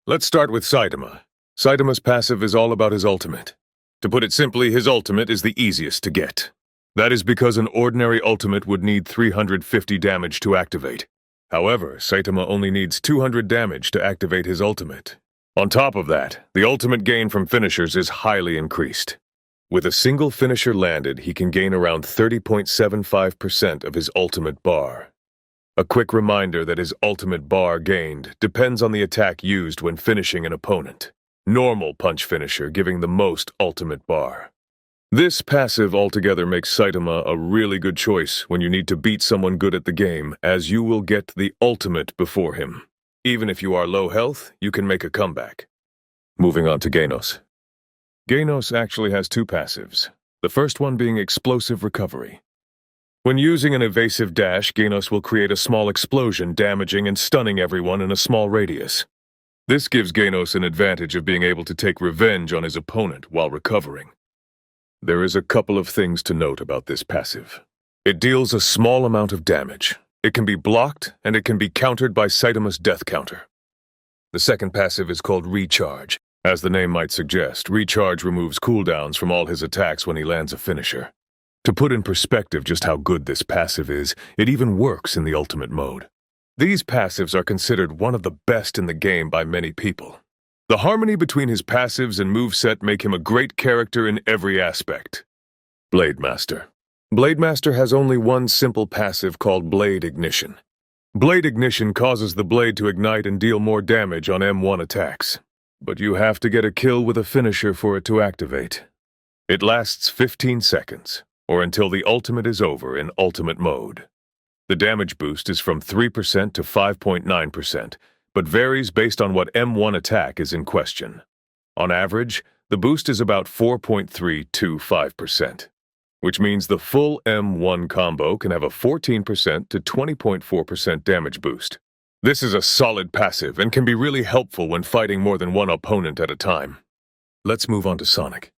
Let's start with Saitama. Saitama's passive is all about his ultimate. To put it simply, his ultimate is the easiest to get. That is because an ordinary ultimate would need 350 damage to activate. However, Saitama only needs 200 damage to activate his ultimate. On top of that, the ultimate gain from finishers is highly increased. With a single finisher landed, he can gain around 30.75% of his ultimate bar. A quick reminder that his ultimate bar gained depends on the attack used when finishing an opponent. Normal punch finisher giving the most ultimate bar. This passive altogether makes Saitama a really good choice when you need to beat someone good at the game, as you will get the ultimate before him. Even if you are low health, you can make a comeback. Moving on to Genos. Genos actually has two passives, the first one being explosive recovery. When using an evasive dash, Genos will create a small explosion, damaging and stunning everyone in a small radius. This gives Genos an advantage of being able to take revenge on his opponent while recovering. There is a couple of things to note about this passive. It deals a small amount of damage. It can be blocked, and it can be countered by Saitama's death counter. The second passive is called Recharge. As the name might suggest, Recharge removes cooldowns from all his attacks when he lands a finisher. To put in perspective just how good this passive is, it even works in the ultimate mode. These passives are considered one of the best in the game by many people. The harmony between his passives and moveset make him a great character in every aspect. Blade Master. Blade Master has only one simple passive called Blade Ignition. Blade Ignition causes the blade to ignite and deal more damage on M1 attacks. But you have to get a kill with a finisher for it to activate. It lasts 15 seconds, or until the ultimate is over in ultimate mode. The damage boost is from 3% to 5.9%, but varies based on what M1 attack is in question. On average, the boost is about 4.325%, which means the full M1 combo can have a 14% to 20.4% damage boost. This is a solid passive and can be really helpful when fighting more than one opponent at a time. Let's move on to Sonic.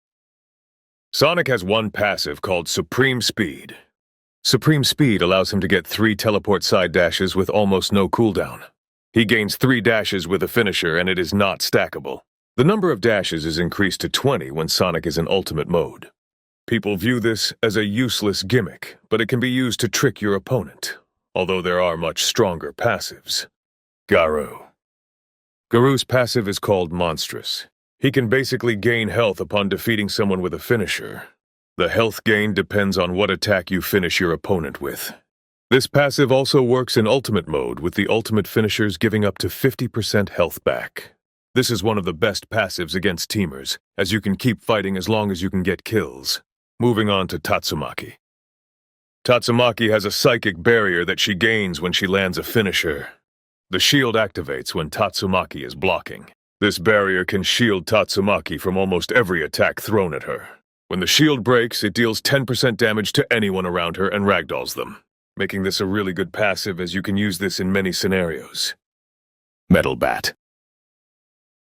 Sonic has one passive called Supreme Speed. Supreme Speed allows him to get 3 teleport side dashes with almost no cooldown. He gains 3 dashes with a finisher and it is not stackable. The number of dashes is increased to 20 when Sonic is in ultimate mode. People view this as a useless gimmick, but it can be used to trick your opponent, although there are much stronger passives. Garou. Garou's passive is called Monstrous. He can basically gain health upon defeating someone with a finisher. The health gain depends on what attack you finish your opponent with. This passive also works in ultimate mode, with the ultimate finishers giving up to 50% health back. This is one of the best passives against teamers, as you can keep fighting as long as you can get kills. Moving on to Tatsumaki. Tatsumaki has a psychic barrier that she gains when she lands a finisher. The shield activates when Tatsumaki is blocking. This barrier can shield Tatsumaki from almost every attack thrown at her. When the shield breaks, it deals 10% damage to anyone around her and ragdolls them, making this a really good passive as you can use this in many scenarios. Metal Bat.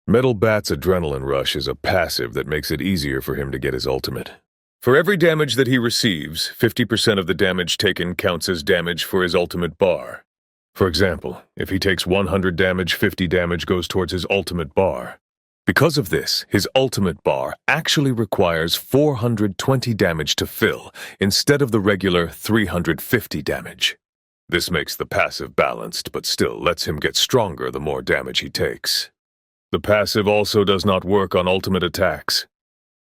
Metal Bat's Adrenaline Rush is a passive that makes it easier for him to get his ultimate. For every damage that he receives, 50% of the damage taken counts as damage for his ultimate bar. For example, if he takes 100 damage, 50 damage goes towards his ultimate bar. Because of this, his ultimate bar actually requires 420 damage to fill, instead of the regular 350 damage. This makes the passive balanced, but still lets him get stronger the more damage he takes. The passive also does not work on ultimate attacks.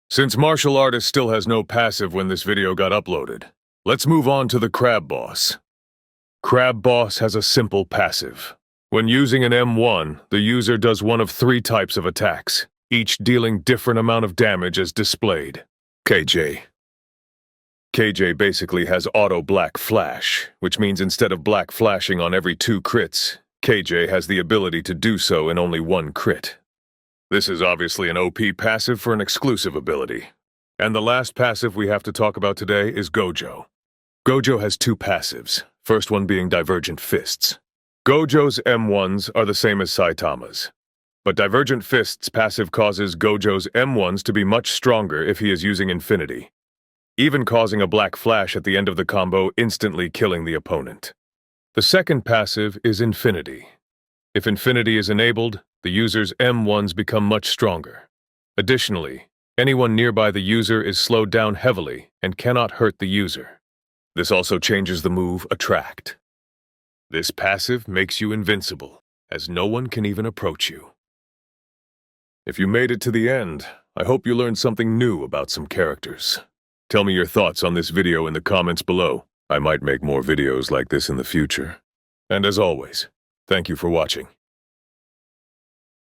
Since Martial Artist still has no passive when this video got uploaded, let's move on to the Crab Boss. Crab Boss has a simple passive. When using an M1, the user does one of 3 types of attacks, each dealing different amount of damage as displayed. KJ. KJ basically has auto black flash, which means instead of black flashing on every 2 crits, KJ has the ability to do so in only 1 crit. This is obviously an OP passive for an exclusive ability. And the last passive we have to talk about today is Gojo. Gojo has 2 passives, first one being Divergent Fists. Gojo's M1s are the same as Saitama's, but Divergent Fists passive causes Gojo's M1s to be much stronger if he is using Infinity, even causing a black flash at the end of the combo, instantly killing the opponent. The second passive is Infinity. If Infinity is enabled, the user's M1s become much stronger. Additionally, anyone nearby the user is slowed down heavily and cannot hurt the user. This also changes the move Attract. This passive makes you invincible, as no one can even approach you. If you made it to the end, I hope you learned something new about some characters. Tell me your thoughts on this video in the comments below. I might make more videos like this in the future. And as always, thank you for watching.